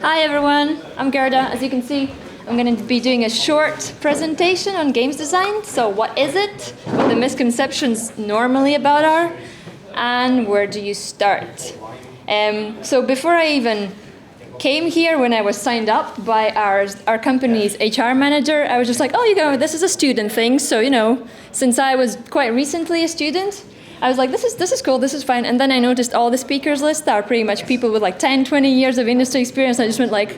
Hi everyone, I'm Gerda. As you can see, I'm going to be doing a short presentation on games design. So what is it, what the misconceptions normally about are, and where do you start? So before I even came here, when I was signed up by our company's HR manager, I was just like, oh, this is a student thing. So, since I was quite recently a student, I was like, this is cool, this is fine. And then I noticed all the speakers list are pretty much people with like 10, 20 years of industry experience. I just went like,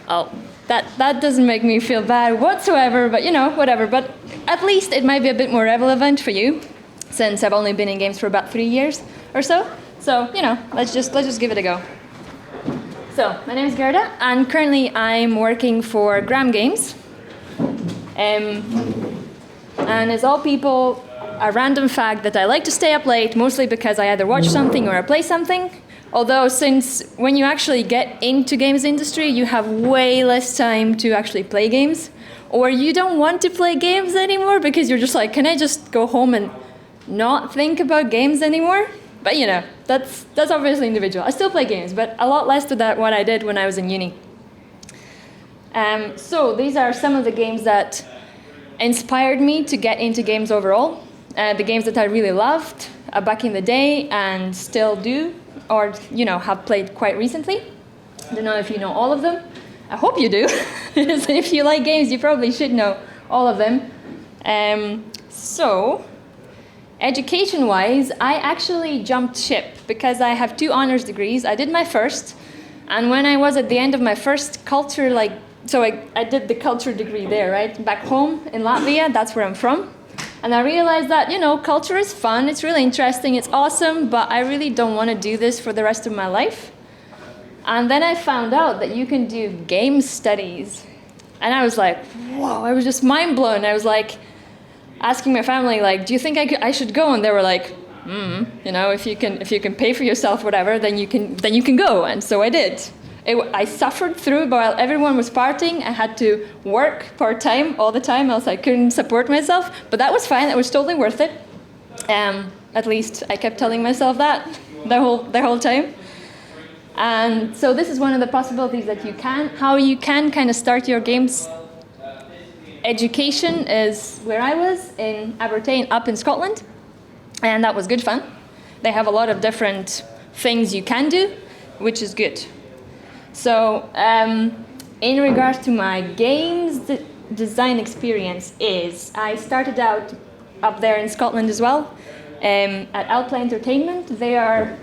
oh, that doesn't make me feel bad whatsoever, but whatever. But at least it might be a bit more relevant for you, since I've only been in games for about 3 years or so. So, let's just give it a go. So, my name is Gerda, and currently I'm working for Gram Games. And as all people, a random fact that I like to stay up late, mostly because I either watch something or I play something. Although since when you actually get into games industry, you have way less time to actually play games. Or you don't want to play games anymore because you're just like, can I just go home and not think about games anymore? But that's obviously individual. I still play games, but a lot less to that what I did when I was in uni. So these are some of the games that inspired me to get into games overall. The games that I really loved back in the day and still do, or have played quite recently. I don't know if you know all of them. I hope you do. If you like games, you probably should know all of them. So, education-wise, I actually jumped ship because I have 2 honors degrees. I did my first, and when I was at the end of my first culture, I did the culture degree there, right? Back home in Latvia, that's where I'm from. And I realized that, culture is fun, it's really interesting, it's awesome, but I really don't want to do this for the rest of my life. And then I found out that you can do game studies. And I was like, whoa, I was just mind blown. I was like, asking my family, like, do you think I should go? And they were like, if you can pay for yourself, whatever, then you can go. And so I did. I suffered through while everyone was partying. I had to work part-time all the time, else I couldn't support myself. But that was fine. It was totally worth it. At least I kept telling myself that the whole time. And so this is one of the possibilities that how you can kind of start your games education is where I was in Aberdeen, up in Scotland. And that was good fun. They have a lot of different things you can do, which is good. So, in regards to my games design experience I started out up there in Scotland as well, at Outplay Entertainment. They are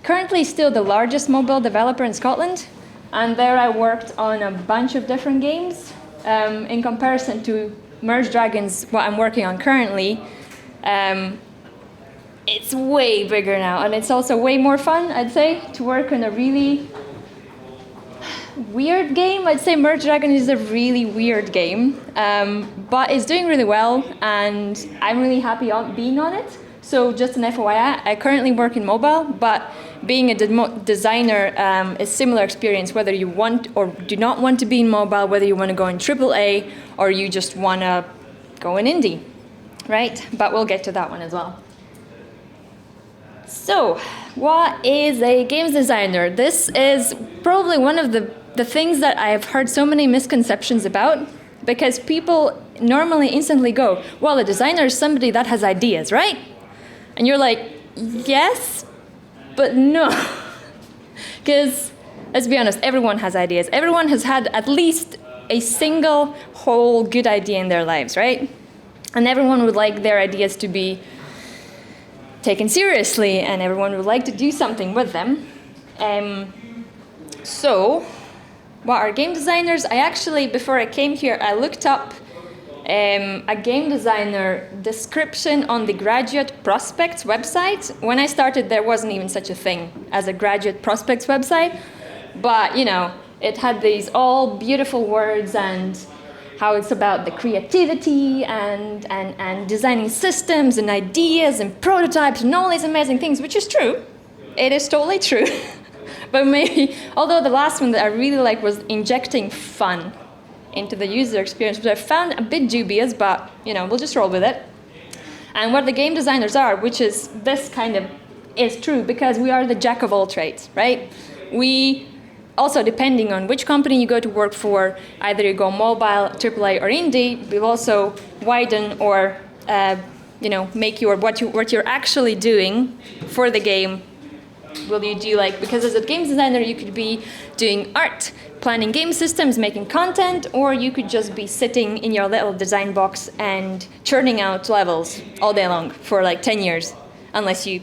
currently still the largest mobile developer in Scotland, and there I worked on a bunch of different games. In comparison to Merge Dragons, what I'm working on currently, it's way bigger now, and it's also way more fun, I'd say, to work on a really weird game. I'd say Merge Dragons is a really weird game, but it's doing really well, and I'm really happy being on it. So just an FYI, I currently work in mobile, but being a designer is similar experience, whether you want or do not want to be in mobile, whether you want to go in AAA or you just want to go in indie, right? But we'll get to that one as well. So, what is a games designer? This is probably one of the things that I have heard so many misconceptions about, because people normally instantly go, well, a designer is somebody that has ideas, right? And you're like, yes, but no. Because, let's be honest, everyone has ideas. Everyone has had at least a single whole good idea in their lives, right? And everyone would like their ideas to be taken seriously, and everyone would like to do something with them. So, what are game designers? I actually, before I came here, I looked up a game designer description on the Graduate Prospects website. When I started, there wasn't even such a thing as a Graduate Prospects website, but it had these all beautiful words and how it's about the creativity and designing systems and ideas and prototypes and all these amazing things, which is true. It is totally true. But maybe, although the last one that I really liked was injecting fun into the user experience, which I found a bit dubious, but we'll just roll with it. And what the game designers are, which is this kind of is true, because we are the jack of all trades, right? We also, depending on which company you go to work for, either you go mobile, AAA, or indie, will also widen or make what you're actually doing for the game. Will you do because as a games designer, you could be doing art, planning game systems, making content, or you could just be sitting in your little design box and churning out levels all day long for 10 years, unless you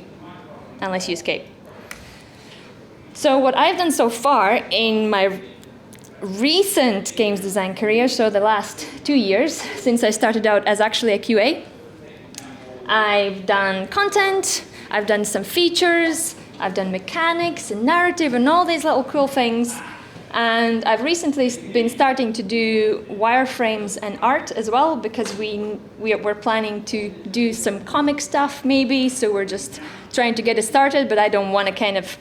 escape. So what I've done so far in my recent games design career, so the last 2 years, since I started out as actually a QA, I've done content, I've done some features, I've done mechanics and narrative and all these little cool things. And I've recently been starting to do wireframes and art as well, because we're planning to do some comic stuff maybe, so we're just trying to get it started, but I don't want to kind of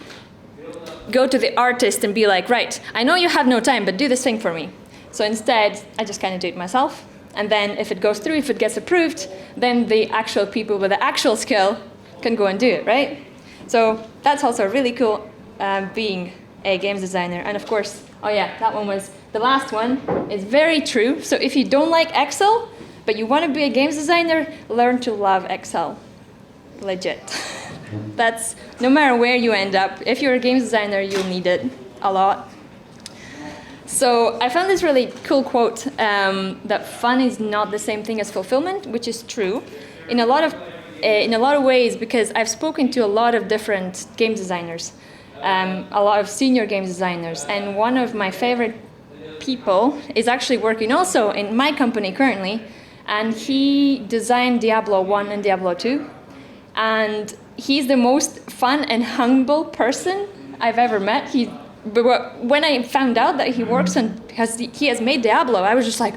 go to the artist and be like, right, I know you have no time, but do this thing for me. So instead, I just kind of do it myself. And then if it goes through, if it gets approved, then the actual people with the actual skill can go and do it, right? So that's also really cool, being a games designer. And of course, that one was the last one, is very true. So if you don't like Excel, but you want to be a games designer, learn to love Excel. Legit. That's, no matter where you end up, if you're a games designer, you'll need it a lot. So I found this really cool quote, that fun is not the same thing as fulfillment, which is true in a lot of ways, because I've spoken to a lot of different game designers, a lot of senior games designers, and one of my favorite people is actually working also in my company currently, and he designed Diablo 1 and Diablo 2, and he's the most fun and humble person I've ever met. When I found out that he works on, he has made Diablo, I was just like,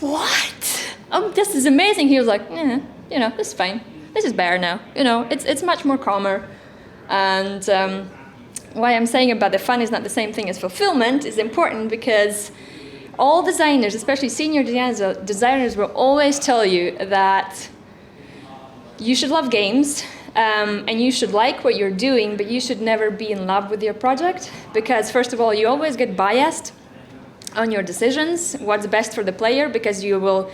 what? Oh, this is amazing. He was like, this is fine. This is better now. It's much more calmer. And why I'm saying about the fun is not the same thing as fulfillment is important, because all designers, especially senior designers, will always tell you that you should love games, and you should like what you're doing, but you should never be in love with your project, because first of all, you always get biased on your decisions, what's best for the player, because you will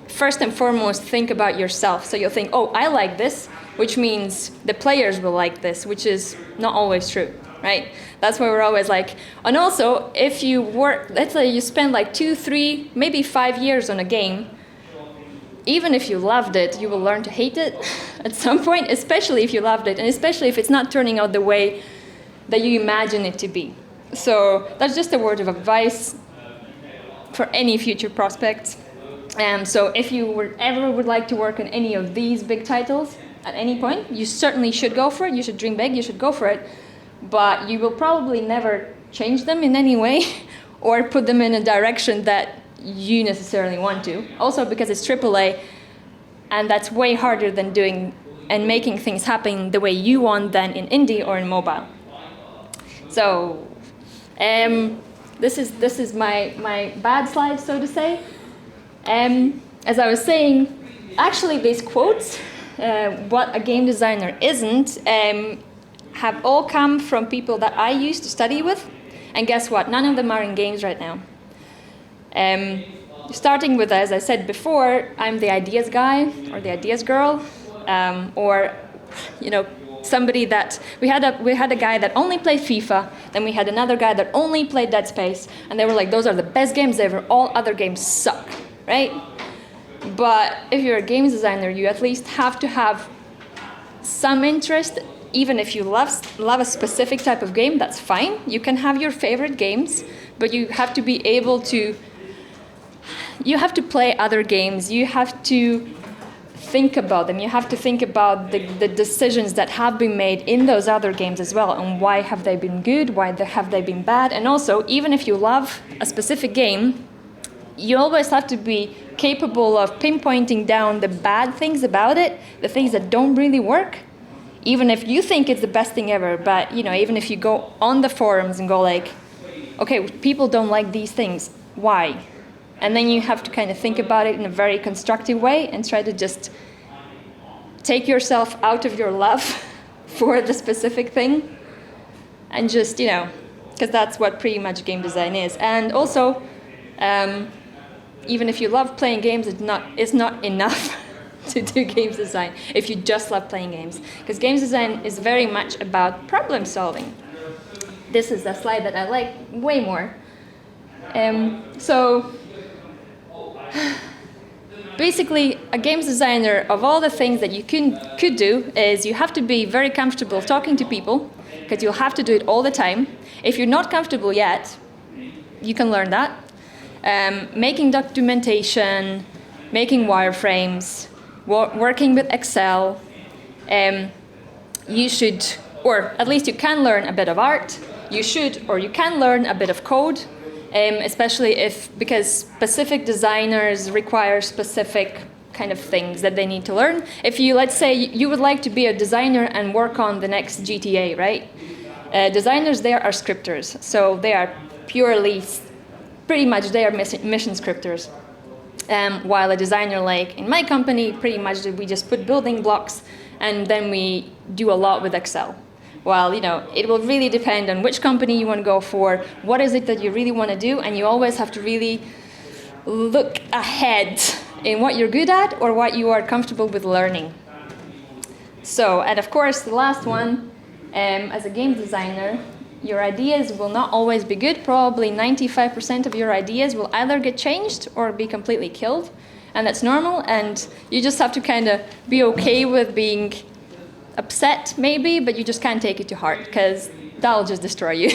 first and foremost think about yourself. So you'll think, oh, I like this, which means the players will like this, which is not always true, right? That's why we're always like, and also if you work, let's say you spend 2, 3, maybe 5 years on a game, even if you loved it, you will learn to hate it at some point, especially if you loved it, and especially if it's not turning out the way that you imagine it to be. So that's just a word of advice for any future prospects. So if you ever would like to work on any of these big titles at any point, you certainly should go for it. You should dream big, you should go for it. But you will probably never change them in any way or put them in a direction that you necessarily want to. Also because it's AAA, and that's way harder than doing and making things happen the way you want than in indie or in mobile. So this is my bad slide, so to say. As I was saying, actually these quotes, what a game designer isn't, have all come from people that I used to study with, and guess what? None of them are in games right now. Starting with, as I said before, I'm the ideas guy or the ideas girl, or somebody that we had a guy that only played FIFA, then we had another guy that only played Dead Space, and they were like, those are the best games ever. All other games suck, right? But if you're a games designer, you at least have to have some interest. Even if you love a specific type of game, that's fine. You can have your favorite games, but you have to be able to. You have to play other games. You have to think about them. You have to think about the decisions that have been made in those other games as well, and why have they been good, why have they been bad. And also, even if you love a specific game, you always have to be capable of pinpointing down the bad things about it, the things that don't really work, even if you think it's the best thing ever. But even if you go on the forums and go like, okay, people don't like these things, why? And then you have to kind of think about it in a very constructive way and try to just take yourself out of your love for the specific thing and just, because that's what pretty much game design is. And also, even if you love playing games, it's not enough to do games design if you just love playing games, because games design is very much about problem solving. This is a slide that I like way more. So basically, a games designer, of all the things that you could do, is you have to be very comfortable talking to people, because you'll have to do it all the time. If you're not comfortable yet, you can learn that. Making documentation, making wireframes, working with Excel. You should, or at least you can learn a bit of art. You should, or you can learn a bit of code, especially because specific designers require specific kind of things that they need to learn. If you, let's say, you would like to be a designer and work on the next GTA, right? Designers there are scripters, so they are purely, pretty much they are mission scripters. While a designer, like in my company, pretty much we just put building blocks and then we do a lot with Excel. Well, it will really depend on which company you want to go for, what is it that you really want to do, and you always have to really look ahead in what you're good at or what you are comfortable with learning. So, and of course, the last one, as a game designer, your ideas will not always be good. Probably 95% of your ideas will either get changed or be completely killed, and that's normal, and you just have to kind of be okay with being upset maybe, but you just can't take it to heart, because that'll just destroy you.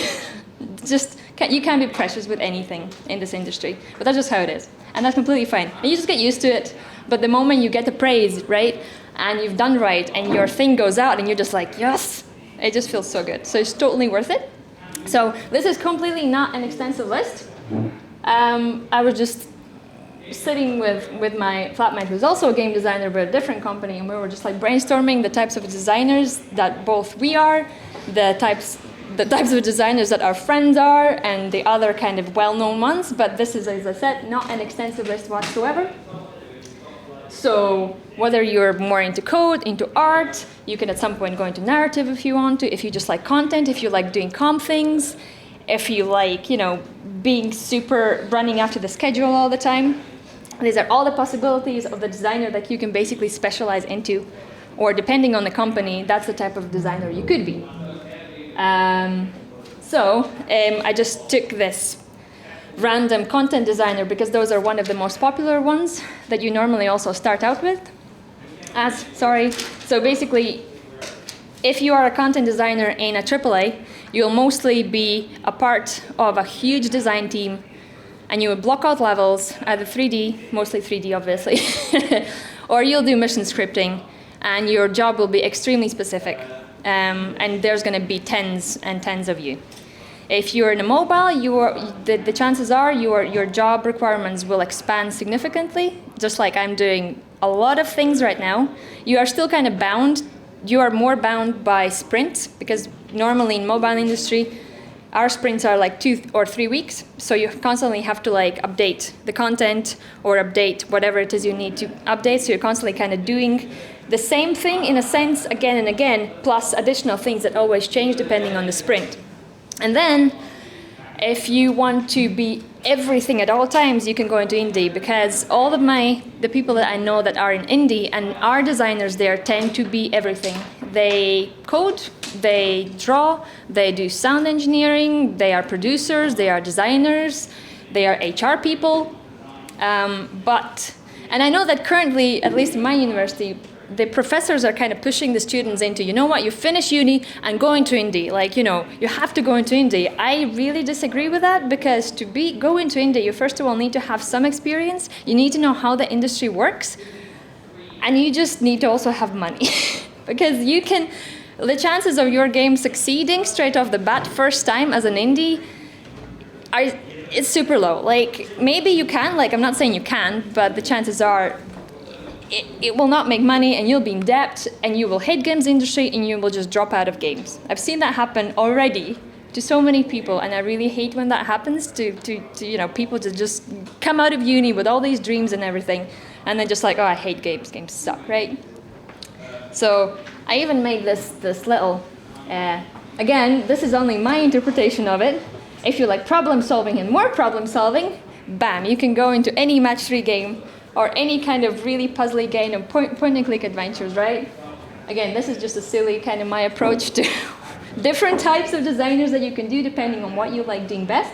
You can't be precious with anything in this industry, but that's just how it is, and that's completely fine. And you just get used to it, but the moment you get the praise, right, and you've done right, and your thing goes out, and you're just like, yes, it just feels so good. So it's totally worth it. So this is completely not an extensive list. I was just sitting with my flatmate, who's also a game designer but a different company, and we were just like brainstorming the types of designers that both we are, the types of designers that our friends are, and the other kind of well-known ones. But this is, as I said, not an extensive list whatsoever. So whether you're more into code, into art, you can at some point go into narrative if you want to, if you just like content, if you like doing comp things, if you like, being super running after the schedule all the time. These are all the possibilities of the designer that you can basically specialize into, or depending on the company, that's the type of designer you could be. I just took this random content designer because those are one of the most popular ones that you normally also start out with. So basically, if you are a content designer in a AAA, you'll mostly be a part of a huge design team, and you will block out levels, either 3D, mostly 3D obviously, or you'll do mission scripting, and your job will be extremely specific, and there's going to be tens and tens of you. If you're in a mobile, the chances are your job requirements will expand significantly, just like I'm doing a lot of things right now. You are still kind of bound. You are more bound by sprints, because normally in mobile industry, our sprints are like 2 or 3 weeks. So you constantly have to like update the content or update whatever it is you need to update. So you're constantly kind of doing the same thing in a sense again and again, plus additional things that always change depending on the sprint. And then if you want to be everything at all times, you can go into indie, because all of the people that I know that are in indie and are designers there tend to be everything. They code, they draw, they do sound engineering, they are producers, they are designers, they are HR people. And I know that currently, at least in my university, the professors are kind of pushing the students into, you finish uni and go into indie. Like, you have to go into indie. I really disagree with that, because to go into indie, you first of all need to have some experience. You need to know how the industry works. And you just need to also have money. Because the chances of your game succeeding straight off the bat first time as an indie it's super low. Like, maybe you can, I'm not saying you can, but the chances are it will not make money, and you'll be in debt, and you will hate games industry, and you will just drop out of games. I've seen that happen already to so many people, and I really hate when that happens to people to just come out of uni with all these dreams and everything, and then just like, oh, I hate games. Games suck, right? So I even made this little again, this is only my interpretation of it. If you like problem solving and more problem solving, bam, you can go into any match 3 game or any kind of really puzzly game of point and click adventures, right? Again, this is just a silly kind of my approach to different types of designers that you can do depending on what you like doing best.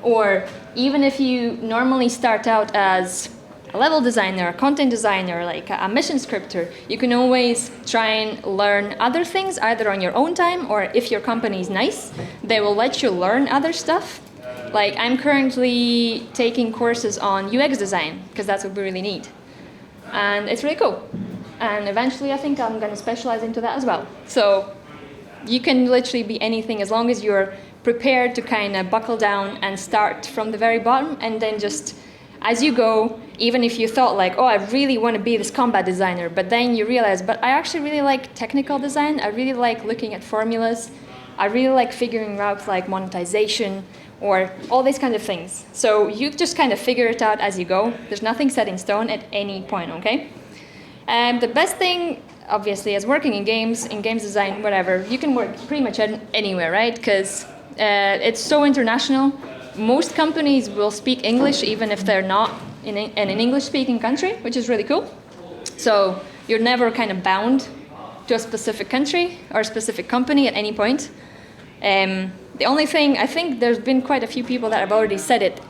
Or even if you normally start out as a level designer, a content designer, like a mission scripter, you can always try and learn other things either on your own time, or if your company is nice, they will let you learn other stuff. Like I'm currently taking courses on UX design because that's what we really need. And it's really cool. And eventually I think I'm going to specialize into that as well. So you can literally be anything as long as you're prepared to kind of buckle down and start from the very bottom, and then just as you go, even if you thought like, oh, I really want to be this combat designer, but then you realize, but I actually really like technical design. I really like looking at formulas. I really like figuring out like monetization or all these kind of things. So you just kind of figure it out as you go. There's nothing set in stone at any point, okay? And the best thing, obviously, is working in games design, whatever. You can work pretty much anywhere, right? Because it's so international. Most companies will speak English even if they're not in an English-speaking country, which is really cool. So you're never kind of bound to a specific country or a specific company at any point. The only thing, I think there's been quite a few people that have already said it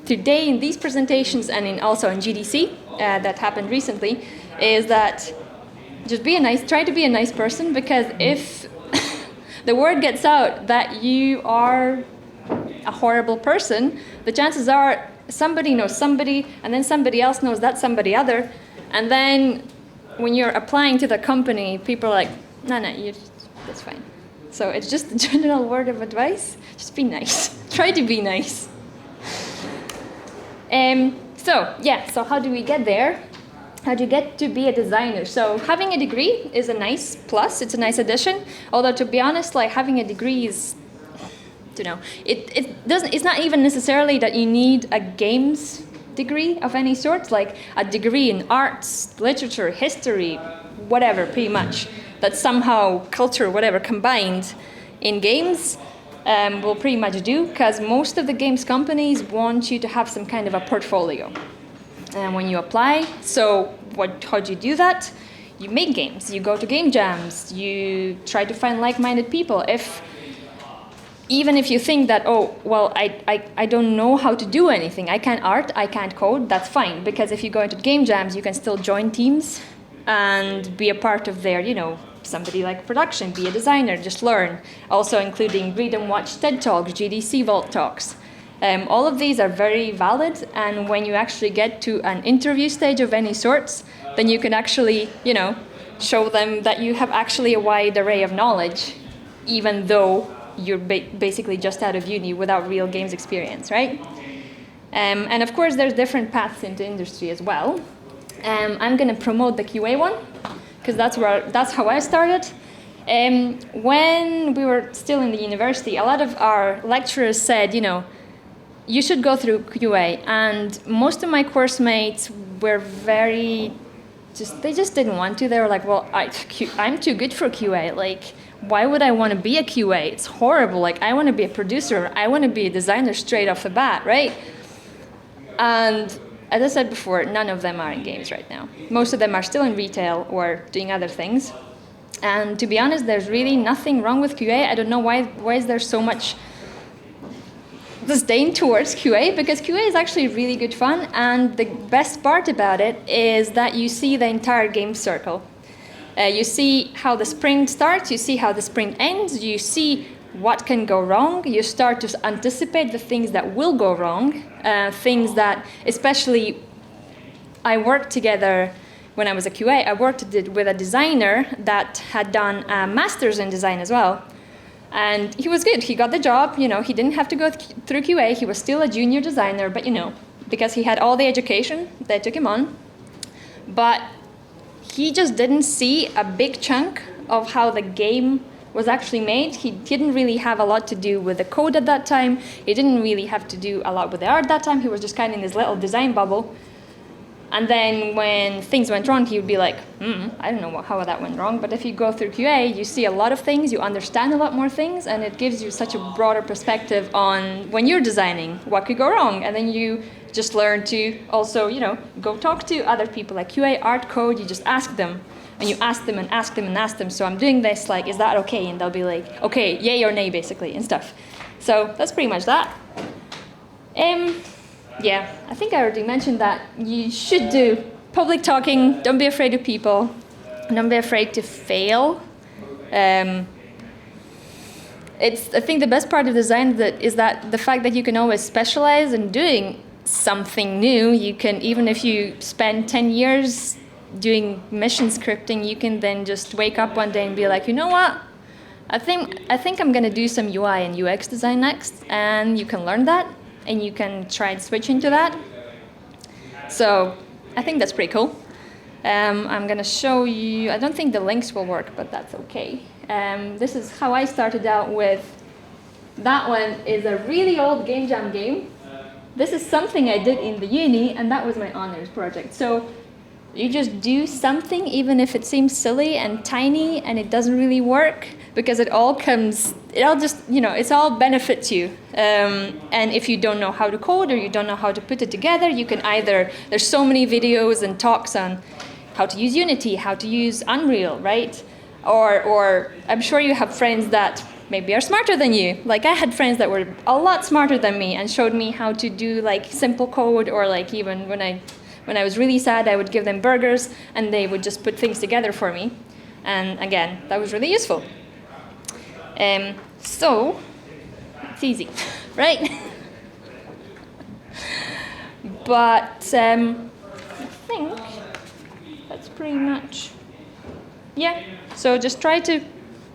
today in these presentations and also in GDC that happened recently, is that just try to be a nice person, because if the word gets out that you are a horrible person, the chances are somebody knows somebody, and then somebody else knows that somebody other, and then when you're applying to the company, people are like, no, that's fine. So it's just a general word of advice, just be nice. Try to be nice. So how do we get there? How do you get to be a designer? So having a degree is a nice plus, it's a nice addition, although to be honest, like having a degree is, it's not even necessarily that you need a games degree of any sort, like a degree in arts, literature, history, whatever, pretty much, that somehow culture, whatever, combined in games will pretty much do, because most of the games companies want you to have some kind of a portfolio when you apply. So how do you do that? You make games, you go to game jams, you try to find like-minded people. Even if you think that, oh, well, I don't know how to do anything, I can't art, I can't code, that's fine, because if you go into game jams, you can still join teams and be a part of their, somebody like production, be a designer, just learn. Also including read and watch TED Talks, GDC Vault Talks. All of these are very valid, and when you actually get to an interview stage of any sorts, then you can actually, show them that you have actually a wide array of knowledge, even though you're basically just out of uni without real games experience, right? And of course, there's different paths into industry as well. I'm going to promote the QA one, because that's how I started. When we were still in the university, a lot of our lecturers said, you should go through QA, and most of my course mates were they just didn't want to. They were like, well, I'm too good for QA. Like, why would I want to be a QA? It's horrible. Like, I want to be a producer. I want to be a designer straight off the bat, right? And as I said before, none of them are in games right now. Most of them are still in retail or doing other things. And to be honest, there's really nothing wrong with QA. I don't know why is there so much disdain towards QA, because QA is actually really good fun, and the best part about it is that you see the entire game circle. You see how the sprint starts, you see how the sprint ends, you see what can go wrong, you start to anticipate the things that will go wrong, things that, especially, I worked together when I was a QA, I worked with a designer that had done a master's in design as well. And he was good. He got the job. He didn't have to go through QA. He was still a junior designer, but because he had all the education, they took him on. But he just didn't see a big chunk of how the game was actually made. He didn't really have a lot to do with the code at that time. He didn't really have to do a lot with the art that time. He was just kind of in his little design bubble. And then when things went wrong, he would be like, I don't know how that went wrong. But if you go through QA, you see a lot of things, you understand a lot more things, and it gives you such a broader perspective on when you're designing, what could go wrong. And then you just learn to also, go talk to other people like QA, art, code, you just ask them. And you ask them and ask them and ask them, so I'm doing this, like, is that okay? And they'll be like, okay, yay or nay, basically, and stuff. So that's pretty much that. Yeah, I think I already mentioned that you should do public talking. Don't be afraid of people. Don't be afraid to fail. I think the best part of design is that the fact that you can always specialize in doing something new. You can, even if you spend 10 years doing mission scripting, you can then just wake up one day and be like, you know what? I think I'm going to do some UI and UX design next, and you can learn that. And you can try and switch into that. So I think that's pretty cool. I'm going to show you, I don't think the links will work, but that's okay. This is how I started out with, that one is a really old game jam game. This is something I did in the uni, and that was my honors project. So you just do something, even if it seems silly and tiny and it doesn't really work, because it all benefits you. And if you don't know how to code or you don't know how to put it together, you can there's so many videos and talks on how to use Unity, how to use Unreal, right? Or I'm sure you have friends that maybe are smarter than you. Like I had friends that were a lot smarter than me and showed me how to do like simple code, or like even when I was really sad, I would give them burgers and they would just put things together for me. And again, that was really useful. So, it's easy, right? But I think that's pretty much, yeah. So just try to,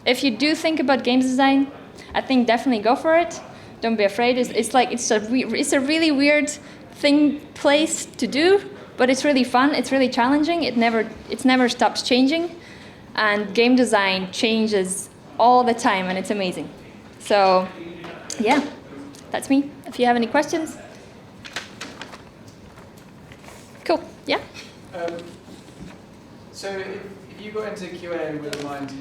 if you do think about games design, I think definitely go for it. Don't be afraid. It's a really weird place to do, but it's really fun. It's really challenging. It never stops changing, and game design changes all the time, and it's amazing. So, yeah, that's me. If you have any questions. Cool, yeah? So if you got into QA with a mind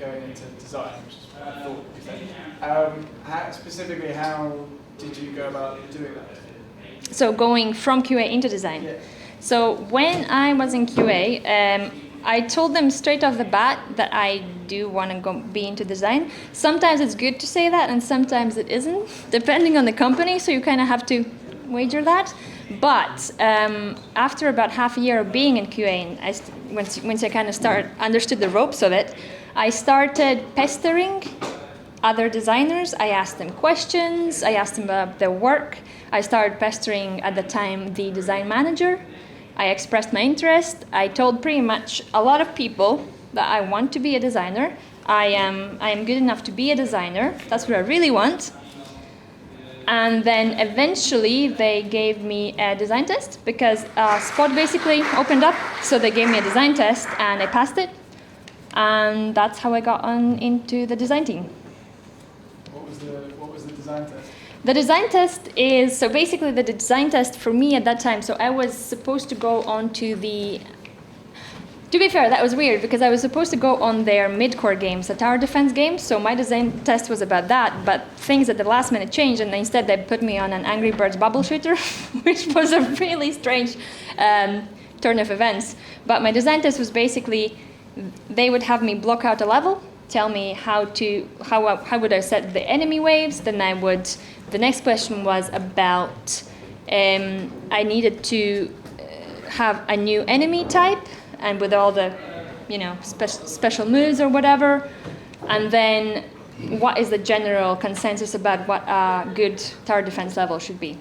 going into design, which is what I thought you said, specifically, how did you go about doing that? So going from QA into design. Yeah. So when I was in QA, I told them straight off the bat that I do want to be into design. Sometimes it's good to say that, and sometimes it isn't, depending on the company, so you kind of have to wager that. But after about half a year of being in QA, and once I kind of understood the ropes of it, I started pestering other designers. I asked them questions, I asked them about their work. I started pestering, at the time, the design manager. I expressed my interest. I told pretty much a lot of people that I want to be a designer. I am good enough to be a designer. That's what I really want. And then eventually they gave me a design test, because a spot basically opened up. So they gave me a design test and I passed it. And that's how I got on into the design team. What was the design test? The design test is, so basically the design test for me at that time, so I was supposed to go on to the, to be fair, that was weird, because I was supposed to go on their mid-core games, the tower defense games, so my design test was about that, but things at the last minute changed, and instead they put me on an Angry Birds bubble shooter, which was a really strange turn of events. But my design test was basically, they would have me block out a level, tell me how would I set the enemy waves, then the next question was about, I needed to have a new enemy type, and with all the, special moves or whatever, and then what is the general consensus about what a good tower defense level should be.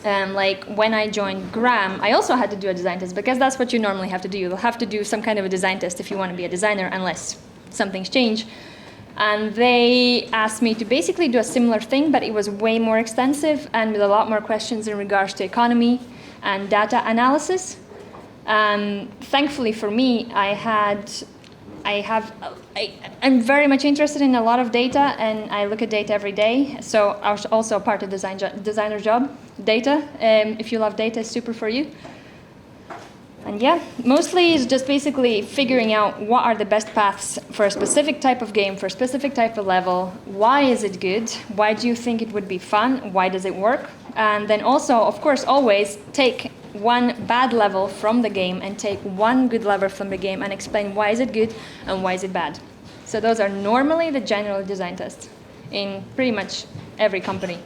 Like when I joined Graham, I also had to do a design test, because that's what you normally have to do. You'll have to do some kind of a design test if you want to be a designer, unless something's changed. And they asked me to basically do a similar thing, but it was way more extensive and with a lot more questions in regards to economy and data analysis. Thankfully for me, I'm very much interested in a lot of data, and I look at data every day. So I was also a part of designer's job, data. If you love data, it's super for you. And yeah, mostly it's just basically figuring out what are the best paths for a specific type of game, for a specific type of level. Why is it good? Why do you think it would be fun? Why does it work? And then also, of course, always take one bad level from the game and take one good level from the game and explain why is it good and why is it bad. So those are normally the general design tests in pretty much every company,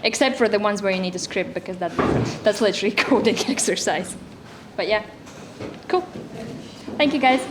except for the ones where you need a script, because that's different. That's literally coding exercise. But yeah, cool. Thank you, guys.